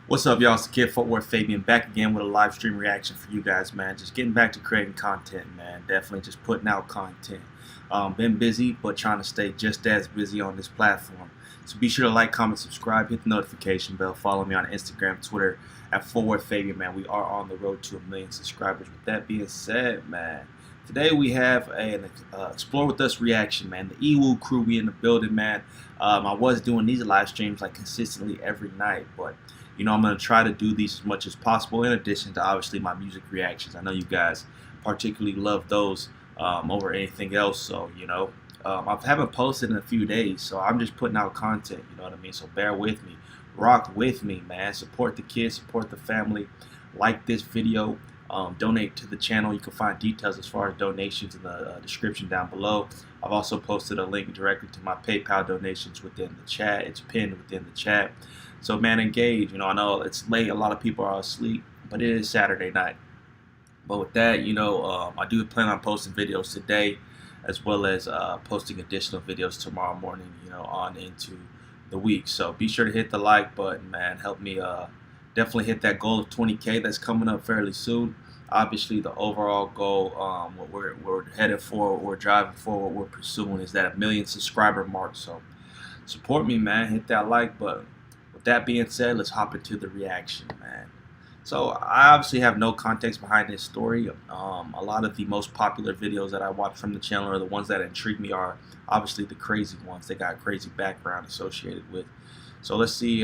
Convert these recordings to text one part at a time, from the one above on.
What's up, y'all? It's the kid FortWorthFabian back again with a live stream reaction for you guys, man. Just getting back to creating content, man. Definitely just putting out content. Been busy, but trying to stay just as busy on this platform. So be sure to like, comment, subscribe, hit the notification bell. Follow me on Instagram, Twitter at FortWorthFabian, man. We are on the road to 1 million subscribers. With that being said, man, today we have an Explore With Us reaction, man. The EWU crew, we in the building, man. I was doing these live streams like consistently every night, but you know, I'm going to try to do these as much as possible in addition to obviously my music reactions. I know you guys particularly love those over anything else, so you know, I haven't posted in a few days, so I'm just putting out content, you know what I mean? So bear with me, rock with me, man. Support the kids, support the family, like this video, donate to the channel. You can find details as far as donations in the description down below. I've also posted a link directly to my PayPal donations within the chat. It's pinned within the chat. So man, engage. You know, I know it's late, a lot of people are asleep, but it is Saturday night. But with that, you know, I do plan on posting videos today, as well as posting additional videos tomorrow morning, you know, on into the week. So be sure to hit the like button, man. Help me definitely hit that goal of 20K that's coming up fairly soon. Obviously, the overall goal, what we're headed for, what we're driving for, what we're pursuing is that 1 million subscriber mark. So support me, man. Hit that like button. With that being said, let's hop into the reaction, man. So I obviously have no context behind this story. A lot of the most popular videos that I watch from the channel, or the ones that intrigue me, are obviously the crazy ones. They got crazy background associated with. So let's see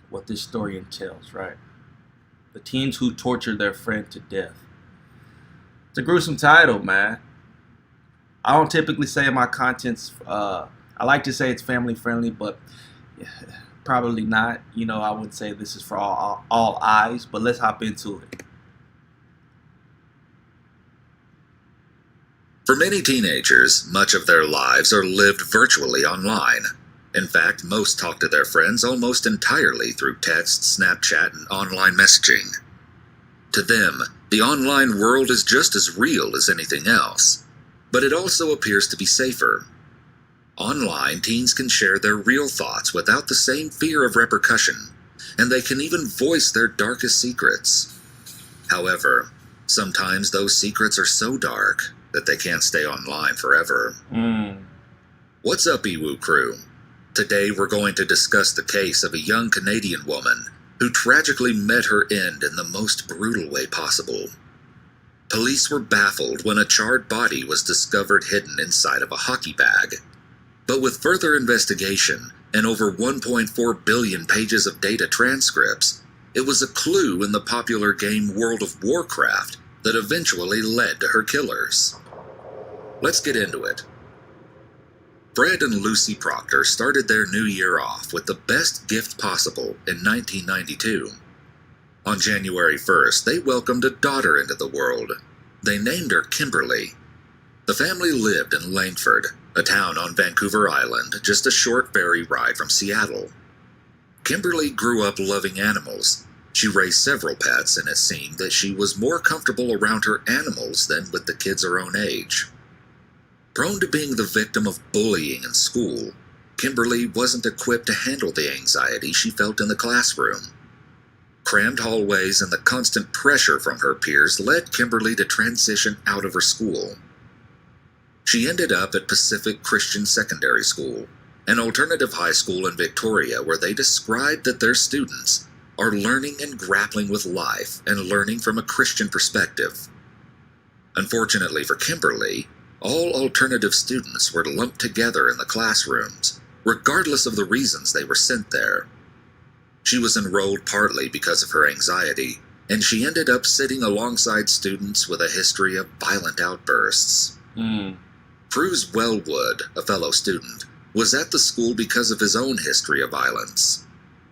what this story entails, right? The teens who tortured their friend to death. It's a gruesome title, man. I don't typically say my content's, I like to say it's family friendly, but probably not. You know, I would say this is for all eyes, but let's hop into it. For many teenagers, much of their lives are lived virtually online. In fact, most talk to their friends almost entirely through text, Snapchat, and online messaging. To them, the online world is just as real as anything else, but it also appears to be safer. Online, teens can share their real thoughts without the same fear of repercussion, and they can even voice their darkest secrets. However, sometimes those secrets are so dark that they can't stay online forever. What's up, EWU crew? Today we're going to discuss the case of a young Canadian woman who tragically met her end in the most brutal way possible. Police were baffled when a charred body was discovered hidden inside of a hockey bag. But with further investigation and over 1.4 billion pages of data transcripts, it was a clue in the popular game World of Warcraft that eventually led to her killers. Let's get into it. Fred and Lucy Proctor started their new year off with the best gift possible in 1992. On January 1st, they welcomed a daughter into the world. They named her Kimberly. The family lived in Langford, a town on Vancouver Island, just a short ferry ride from Seattle. Kimberly grew up loving animals. She raised several pets, and it seemed that she was more comfortable around her animals than with the kids her own age. Prone to being the victim of bullying in school, Kimberly wasn't equipped to handle the anxiety she felt in the classroom. Crammed hallways and the constant pressure from her peers led Kimberly to transition out of her school. She ended up at Pacific Christian Secondary School, an alternative high school in Victoria where they described that their students are learning and grappling with life and learning from a Christian perspective. Unfortunately for Kimberly, all alternative students were lumped together in the classrooms, regardless of the reasons they were sent there. She was enrolled partly because of her anxiety, and she ended up sitting alongside students with a history of violent outbursts. Cruz Wellwood, a fellow student, was at the school because of his own history of violence.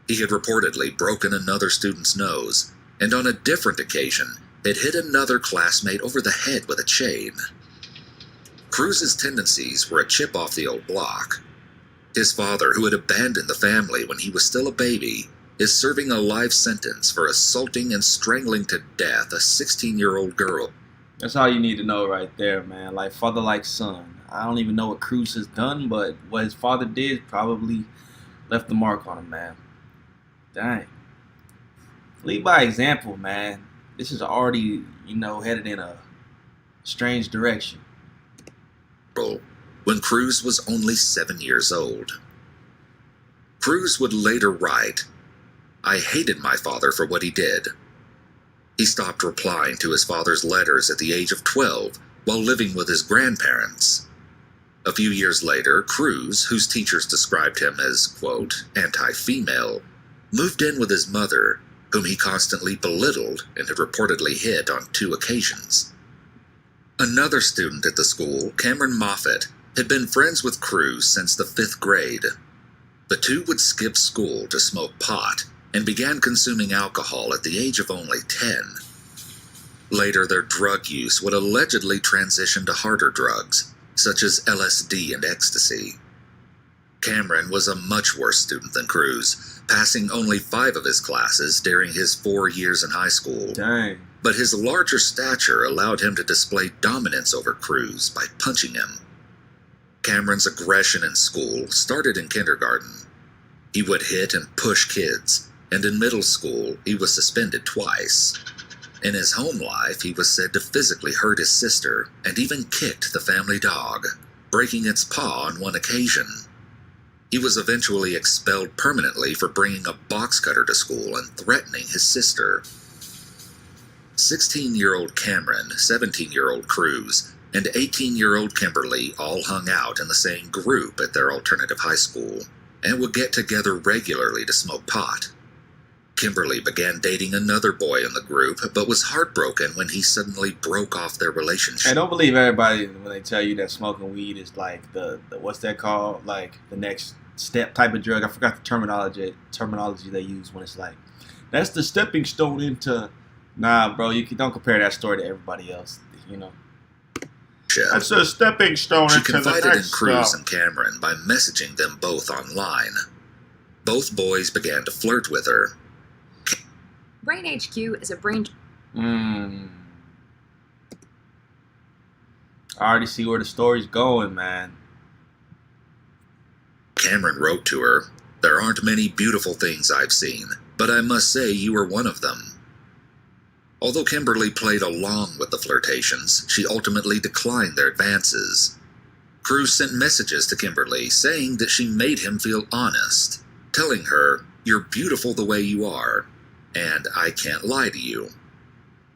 He had reportedly broken another student's nose, and on a different occasion had hit another classmate over the head with a chain. Cruz's tendencies were a chip off the old block. His father, who had abandoned the family when he was still a baby, is serving a life sentence for assaulting and strangling to death a 16-year-old girl. That's all you need to know right there, man. Like father, like son. I don't even know what Cruz has done, but what his father did probably left the mark on him, man. Dang. Lead by example, man. This is already, headed in a strange direction. When Cruz was only 7 years old. Cruz would later write, "I hated my father for what he did." He stopped replying to his father's letters at the age of 12 while living with his grandparents. A few years later, Cruz, whose teachers described him as, quote, anti-female, moved in with his mother, whom he constantly belittled and had reportedly hit on 2 occasions. Another student at the school, Cameron Moffat, had been friends with Cruz since the 5th grade. The two would skip school to smoke pot and began consuming alcohol at the age of only 10. Later, their drug use would allegedly transition to harder drugs, such as LSD and ecstasy. Cameron was a much worse student than Cruz, passing only 5 of his classes during his 4 years in high school. Dang. But his larger stature allowed him to display dominance over Cruz by punching him. Cameron's aggression in school started in kindergarten. He would hit and push kids, and in middle school, he was suspended twice. In his home life, he was said to physically hurt his sister and even kicked the family dog, breaking its paw on one occasion. He was eventually expelled permanently for bringing a box cutter to school and threatening his sister. 16-year-old Cameron, 17-year-old Cruz, and 18-year-old Kimberly all hung out in the same group at their alternative high school and would get together regularly to smoke pot. Kimberly began dating another boy in the group, but was heartbroken when he suddenly broke off their relationship. I don't believe everybody when they tell you that smoking weed is like the what's that called? Like the next step type of drug. I forgot the terminology they use when it's like, that's the stepping stone into. Nah, bro, don't compare that story to everybody else. That's a stepping stone She into the confided in next Cruz step. and Cameron by messaging them both online. Both boys began to flirt with her. Brain HQ is a brain... I already see where the story's going, man. Cameron wrote to her, "There aren't many beautiful things I've seen, but I must say you are one of them." Although Kimberly played along with the flirtations, she ultimately declined their advances. Cruz sent messages to Kimberly saying that she made him feel honest, telling her, "You're beautiful the way you are, and I can't lie to you."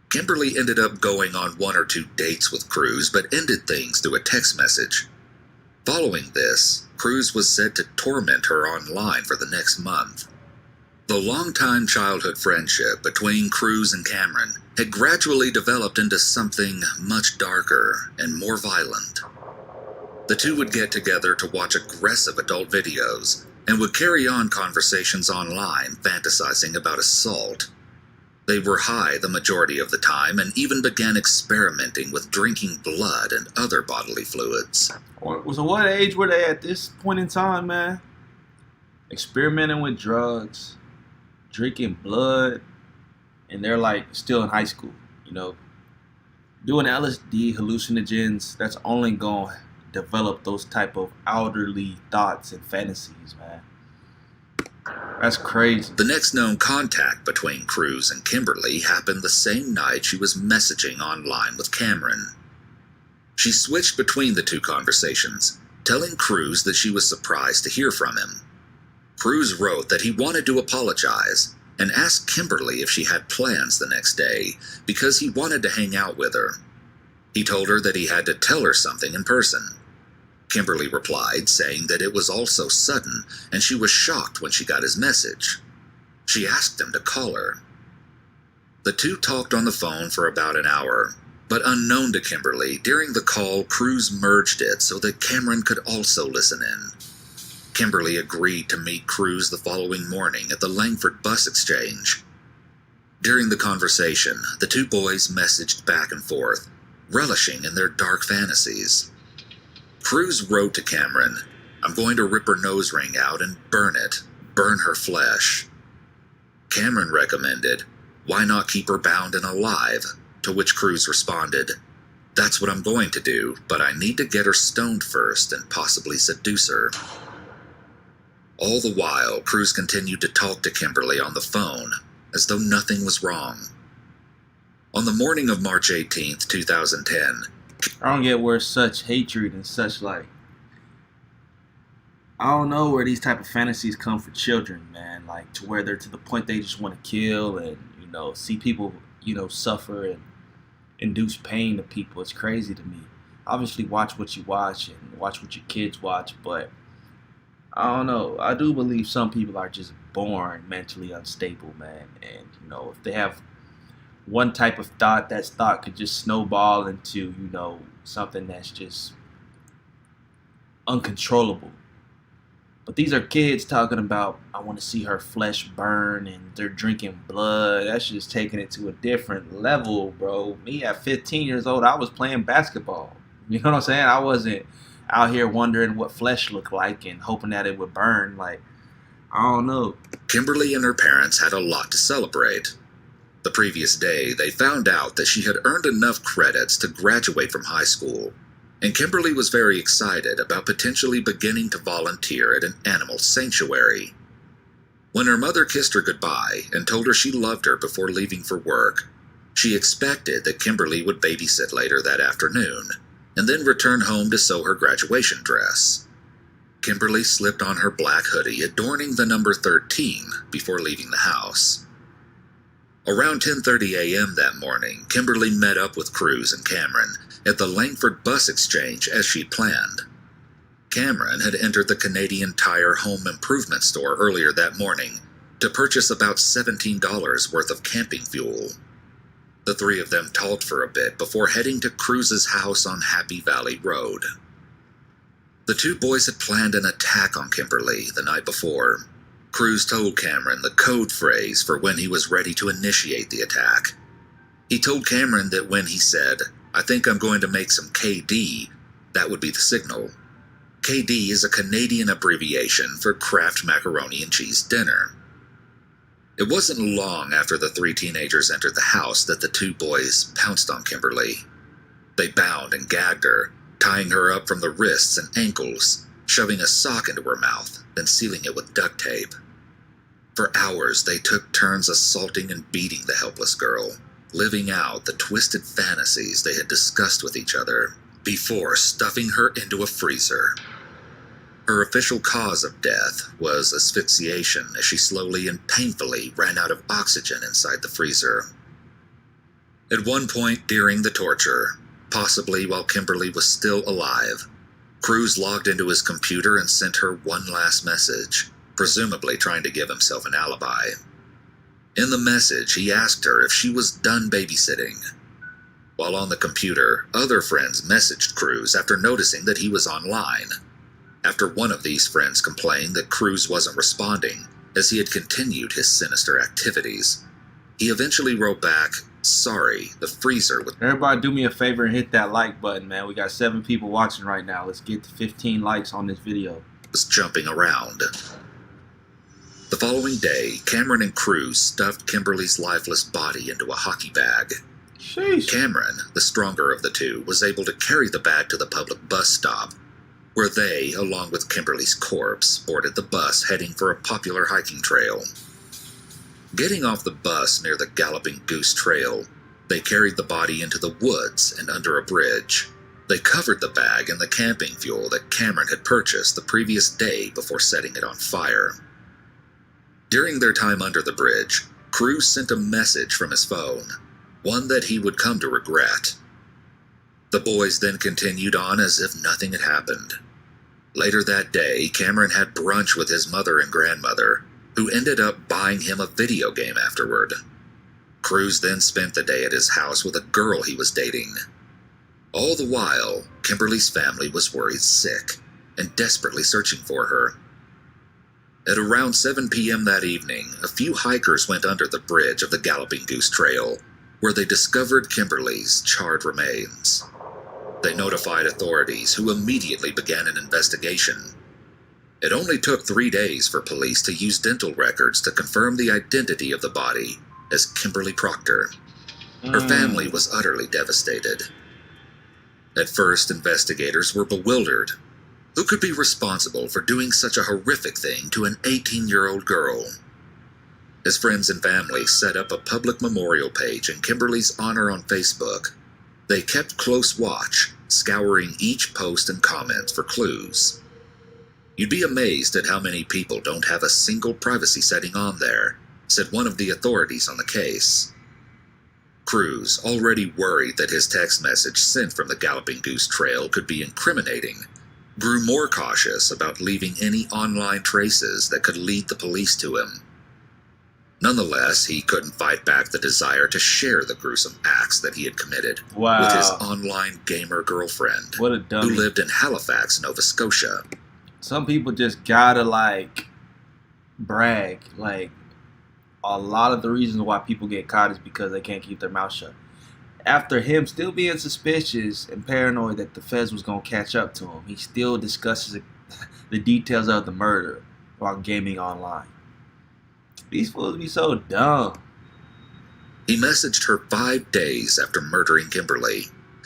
Kimberly ended up going on 1 or 2 dates with Cruz, but ended things through a text message. Following this, Cruz was said to torment her online for the next month. The longtime childhood friendship between Cruz and Cameron had gradually developed into something much darker and more violent. The two would get together to watch aggressive adult videos and would carry on conversations online fantasizing about assault. They were high the majority of the time and even began experimenting with drinking blood and other bodily fluids. So what age were they at this point in time, man? Experimenting with drugs, drinking blood, and they're like still in high school, doing LSD, hallucinogens. That's only going to develop those type of elderly thoughts and fantasies, man. That's crazy. The next known contact between Cruz and Kimberly happened the same night she was messaging online with Cameron. She switched between the 2 conversations, telling Cruz that she was surprised to hear from him. Cruz wrote that he wanted to apologize and asked Kimberly if she had plans the next day because he wanted to hang out with her. He told her that he had to tell her something in person. Kimberly replied, saying that it was all so sudden and she was shocked when she got his message. She asked him to call her. The two talked on the phone for about an hour, but unknown to Kimberly, during the call, Cruz merged it so that Cameron could also listen in. Kimberly agreed to meet Cruz the following morning at the Langford bus exchange. During the conversation, the 2 boys messaged back and forth, relishing in their dark fantasies. Cruz wrote to Cameron, "I'm going to rip her nose ring out and burn her flesh." Cameron recommended, "Why not keep her bound and alive?" To which Cruz responded, "That's what I'm going to do, but I need to get her stoned first and possibly seduce her." All the while, Cruz continued to talk to Kimberly on the phone, as though nothing was wrong. On the morning of March 18th, 2010, I don't get where such hatred and such I don't know where these type of fantasies come for children, man. Like to where they're to the point they just want to kill and see people suffer and induce pain to people. It's crazy to me. Obviously, watch what you watch and watch what your kids watch, but I don't know. I do believe some people are just born mentally unstable, man. And if they have one type of thought, that thought could just snowball into something that's just uncontrollable. But these are kids talking about, I want to see her flesh burn, and they're drinking blood. That's just taking it to a different level, bro. Me at 15 years old, I was playing basketball. You know what I'm saying? I wasn't out here wondering what flesh looked like and hoping that it would burn. Like, I don't know. Kimberly and her parents had a lot to celebrate. The previous day, they found out that she had earned enough credits to graduate from high school, and Kimberly was very excited about potentially beginning to volunteer at an animal sanctuary. When her mother kissed her goodbye and told her she loved her before leaving for work, she expected that Kimberly would babysit later that afternoon, and then return home to sew her graduation dress. Kimberly slipped on her black hoodie adorning the number 13 before leaving the house. Around 10:30 a.m. that morning, Kimberly met up with Cruz and Cameron at the Langford bus exchange as she'd planned. Cameron had entered the Canadian Tire home improvement store earlier that morning to purchase about $17 worth of camping fuel. The three of them talked for a bit before heading to Cruz's house on Happy Valley Road. The two boys had planned an attack on Kimberly the night before. Cruz told Cameron the code phrase for when he was ready to initiate the attack. He told Cameron that when he said, "I think I'm going to make some KD," that would be the signal. KD is a Canadian abbreviation for Kraft Macaroni and Cheese Dinner. It wasn't long after the three teenagers entered the house that the two boys pounced on Kimberly. They bound and gagged her, tying her up from the wrists and ankles, shoving a sock into her mouth, then sealing it with duct tape. For hours, they took turns assaulting and beating the helpless girl, living out the twisted fantasies they had discussed with each other, before stuffing her into a freezer. Her official cause of death was asphyxiation as she slowly and painfully ran out of oxygen inside the freezer. At one point during the torture, possibly while Kimberly was still alive, Cruz logged into his computer and sent her one last message, presumably trying to give himself an alibi. In the message, he asked her if she was done babysitting. While on the computer, other friends messaged Cruz after noticing that he was online. After one of these friends complained that Cruz wasn't responding, as he had continued his sinister activities, he eventually wrote back, "Sorry, the freezer was..." Everybody do me a favor and hit that like button, man. We got 7 people watching right now. Let's get to 15 likes on this video. Was jumping around. The following day, Cameron and Cruz stuffed Kimberly's lifeless body into a hockey bag. Sheesh. Cameron, the stronger of the two, was able to carry the bag to the public bus stop, where they, along with Kimberly's corpse, boarded the bus heading for a popular hiking trail. Getting off the bus near the Galloping Goose Trail, they carried the body into the woods and under a bridge. They covered the bag in the camping fuel that Cameron had purchased the previous day before setting it on fire. During their time under the bridge, Cruz sent a message from his phone, one that he would come to regret. The boys then continued on as if nothing had happened. Later that day, Cameron had brunch with his mother and grandmother, who ended up buying him a video game afterward. Cruz then spent the day at his house with a girl he was dating. All the while, Kimberly's family was worried sick and desperately searching for her. At around 7 p.m. that evening, a few hikers went under the bridge of the Galloping Goose Trail, where they discovered Kimberly's charred remains. They notified authorities, who immediately began an investigation. It only took 3 days for police to use dental records to confirm the identity of the body as Kimberly Proctor. Her family was utterly devastated. At first, investigators were bewildered. Who could be responsible for doing such a horrific thing to an 18-year-old girl? His friends and family set up a public memorial page in Kimberly's honor on Facebook. They kept close watch, scouring each post and comment for clues. You'd be amazed at how many people don't have a single privacy setting on there, said one of the authorities on the case. Cruz, already worried that his text message sent from the Galloping Goose Trail could be incriminating, grew more cautious about leaving any online traces that could lead the police to him. Nonetheless, he couldn't fight back the desire to share the gruesome acts that he had committed with his online gamer girlfriend, What a dummy. who lived in Halifax, Nova Scotia. Some people just gotta, like, brag. Like, a lot of the reasons why people get caught is because they can't keep their mouth shut. After him still being suspicious and paranoid that the feds was gonna catch up to him, he still discusses the details of the murder while gaming online. These fools be so dumb. He messaged her 5 days after murdering Kimberly,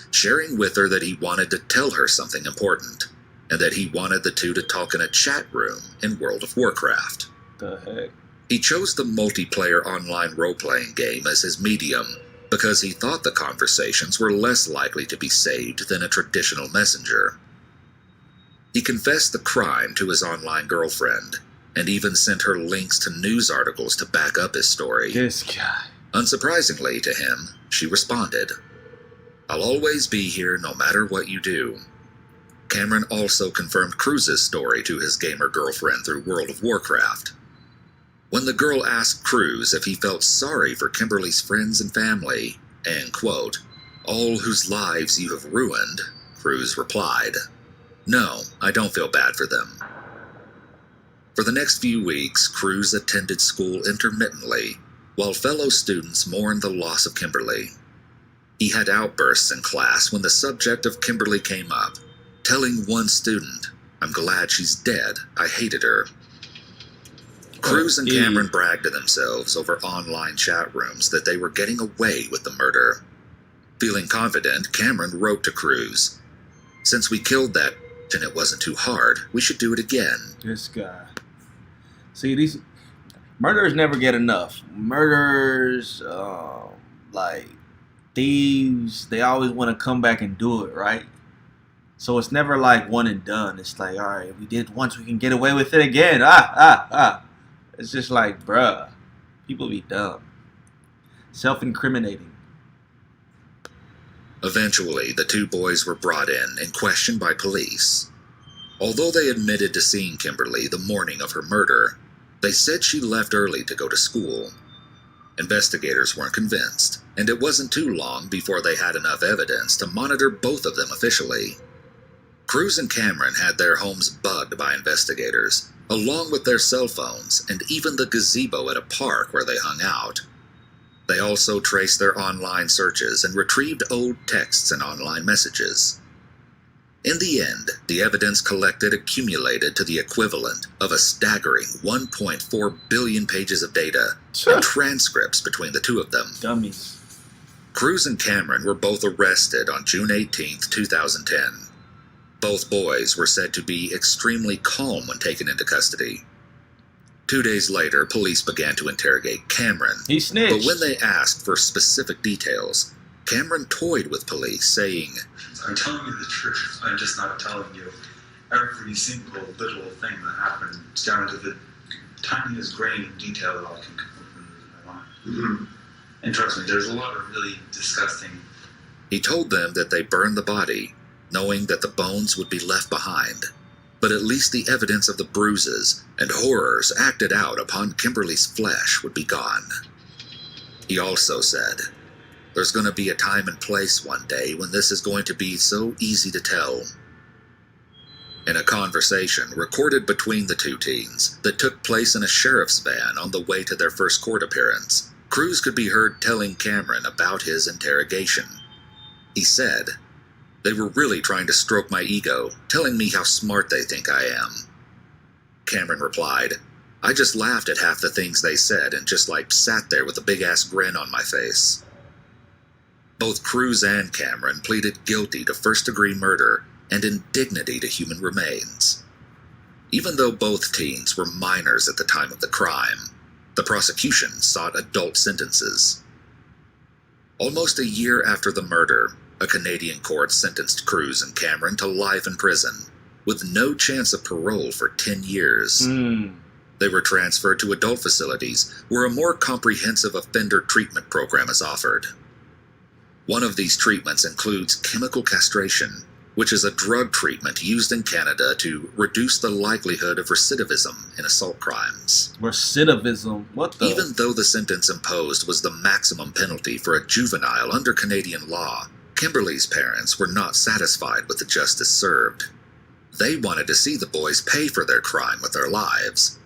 sharing with her that he wanted to tell her something important, and that he wanted the two to talk in a chat room in World of Warcraft. The heck? He chose the multiplayer online role-playing game as his medium because he thought the conversations were less likely to be saved than a traditional messenger. He confessed the crime to his online girlfriend, and even sent her links to news articles to back up his story. This guy. Unsurprisingly to him, she responded, "I'll always be here no matter what you do." Cameron also confirmed Cruz's story to his gamer girlfriend through World of Warcraft. When the girl asked Cruz if he felt sorry for Kimberly's friends and family, and, quote, "all whose lives you have ruined," Cruz replied, "No, I don't feel bad for them." For the next few weeks, Cruz attended school intermittently, while fellow students mourned the loss of Kimberly. He had outbursts in class when the subject of Kimberly came up, telling one student, "I'm glad she's dead. I hated her." Cruz and Cameron bragged to themselves over online chat rooms that they were getting away with the murder. Feeling confident, Cameron wrote to Cruz, "Since we killed that and it wasn't too hard, we should do it again." This guy. See, these murderers never get enough. Murderers, like thieves, they always want to come back and do it, right? So it's never like one and done. It's like, all right, we did once, we can get away with it again. It's just like, bruh, people be dumb. Self-incriminating. Eventually, the two boys were brought in and questioned by police. Although they admitted to seeing Kimberly the morning of her murder, they said she left early to go to school. Investigators weren't convinced, and it wasn't too long before they had enough evidence to monitor both of them officially. Cruz and Cameron had their homes bugged by investigators, along with their cell phones and even the gazebo at a park where they hung out. They also traced their online searches and retrieved old texts and online messages. In the end, the evidence collected accumulated to the equivalent of a staggering 1.4 billion pages of data and transcripts between the two of them. Dummies. Cruz and Cameron were both arrested on June 18, 2010. Both boys were said to be extremely calm when taken into custody. 2 days later, police began to interrogate Cameron. He snitched. But when they asked for specific details, Cameron toyed with police, saying, "I'm telling you the truth. I'm just not telling you every single little thing that happened, down to the tiniest grain of detail that I can come from my mind." Mm-hmm. And trust me, there's a lot of really disgusting. He told them that they burned the body, knowing that the bones would be left behind, but at least the evidence of the bruises and horrors acted out upon Kimberly's flesh would be gone. He also said, "There's going to be a time and place one day when this is going to be so easy to tell." In a conversation recorded between the two teens that took place in a sheriff's van on the way to their first court appearance, Cruz could be heard telling Cameron about his interrogation. He said, "They were really trying to stroke my ego, telling me how smart they think I am." Cameron replied, "I just laughed at half the things they said and just sat there with a big-ass grin on my face." Both Cruz and Cameron pleaded guilty to first-degree murder and indignity to human remains. Even though both teens were minors at the time of the crime, the prosecution sought adult sentences. Almost a year after the murder, a Canadian court sentenced Cruz and Cameron to life in prison, with no chance of parole for 10 years. They were transferred to adult facilities where a more comprehensive offender treatment program is offered. One of these treatments includes chemical castration, which is a drug treatment used in Canada to reduce the likelihood of recidivism in assault crimes. Recidivism? What the? Even though the sentence imposed was the maximum penalty for a juvenile under Canadian law, Kimberly's parents were not satisfied with the justice served. They wanted to see the boys pay for their crime with their lives.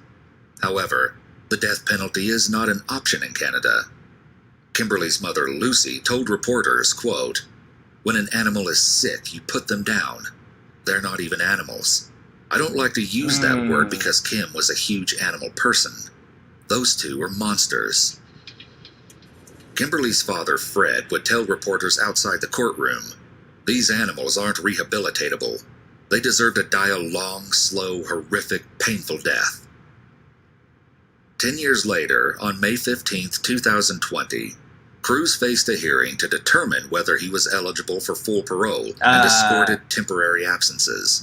However, the death penalty is not an option in Canada. Kimberly's mother, Lucy, told reporters, quote, "When an animal is sick, you put them down. They're not even animals. I don't like to use that word because Kim was a huge animal person. Those two were monsters." Kimberly's father, Fred, would tell reporters outside the courtroom, "These animals aren't rehabilitatable. They deserve to die a long, slow, horrific, painful death." 10 years later, on May 15, 2020, Cruz faced a hearing to determine whether he was eligible for full parole and escorted temporary absences.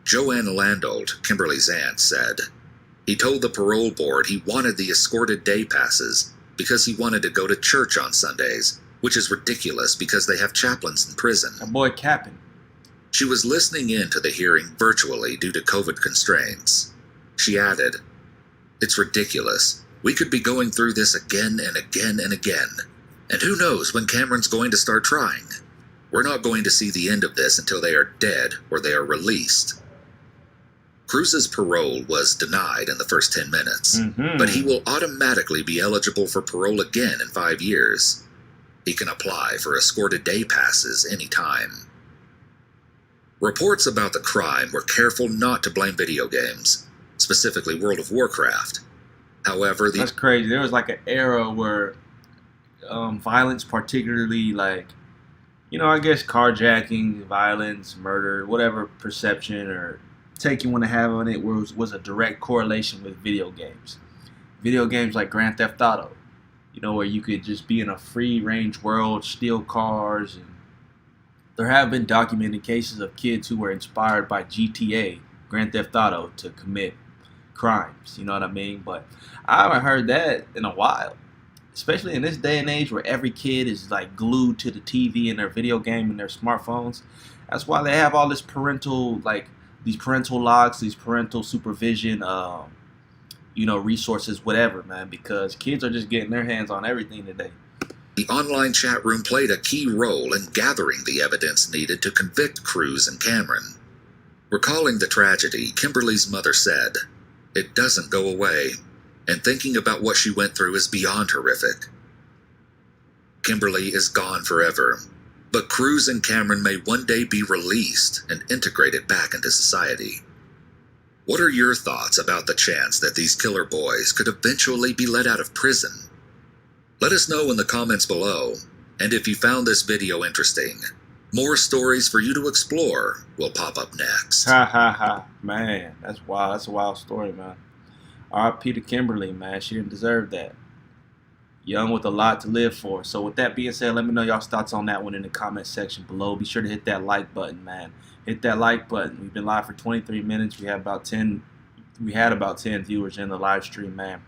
Joanne Landolt, Kimberly's aunt, said, "He told the parole board he wanted the escorted day passes because he wanted to go to church on Sundays, which is ridiculous because they have chaplains in prison." A boy capping. She was listening in to the hearing virtually due to COVID constraints. She added, "It's ridiculous. We could be going through this again and again and again. And who knows when Cameron's going to start trying? We're not going to see the end of this until they are dead or they are released." Cruz's parole was denied in the first 10 minutes, but he will automatically be eligible for parole again in 5 years. He can apply for escorted day passes anytime. Reports about the crime were careful not to blame video games, specifically World of Warcraft. However, that's crazy. There was like an era where violence, particularly like, I guess carjacking, violence, murder, whatever perception or take you want to have on it was a direct correlation with video games. Video games like Grand Theft Auto, where you could just be in a free-range world, steal cars. And there have been documented cases of kids who were inspired by GTA, Grand Theft Auto, to commit crimes, you know what I mean? But I haven't heard that in a while, especially in this day and age where every kid is like glued to the TV and their video game and their smartphones. That's why they have all this parental, like these parental locks, these parental supervision, resources, whatever, man, because kids are just getting their hands on everything today. The online chat room played a key role in gathering the evidence needed to convict Cruz and Cameron. Recalling the tragedy, Kimberly's mother said, "It doesn't go away, and thinking about what she went through is beyond horrific." Kimberly is gone forever, but Cruz and Cameron may one day be released and integrated back into society. What are your thoughts about the chance that these killer boys could eventually be let out of prison? Let us know in the comments below, and if you found this video interesting, more stories for you to explore will pop up next. Man, that's wild. That's a wild story, man. R.I.P. to Kimberly, man. She didn't deserve that. Young with a lot to live for. So with that being said, let me know y'all's thoughts on that one in the comment section below. Be sure to hit that like button, man. Hit that like button. We've been live for 23 minutes. We had about 10 viewers in the live stream, man.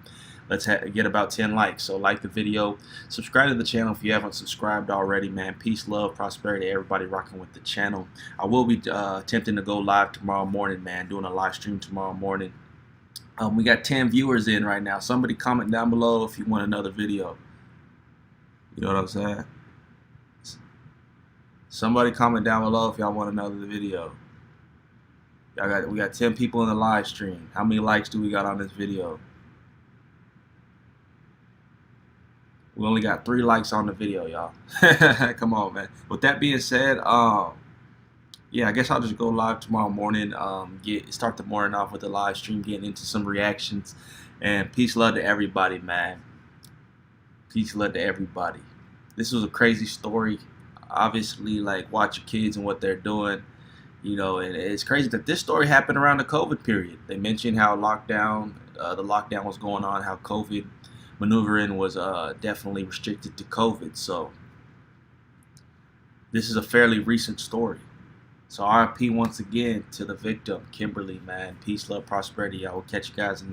Let's get about 10 likes. So like the video, subscribe to the channel if you haven't subscribed already, man. Peace, love, prosperity, everybody rocking with the channel. I will be attempting to go live tomorrow morning, man. Doing a live stream tomorrow morning. We got 10 viewers in right now. Somebody comment down below if you want another video. You know what I'm saying? Somebody comment down below if y'all want another video. We got 10 people in the live stream. How many likes do we got on this video? We only got 3 likes on the video, y'all. Come on, man. With that being said, yeah, I guess I'll just go live tomorrow morning. Start the morning off with the live stream, getting into some reactions. And peace, love to everybody, man. Peace, love to everybody. This was a crazy story. Obviously, like, watch your kids and what they're doing. You know, and it's crazy that this story happened around the COVID period. They mentioned how the lockdown was going on, how COVID maneuvering was definitely restricted to COVID. So this is a fairly recent story. So RIP once again to the victim, Kimberly, man. Peace, love, prosperity. I will catch you guys in the next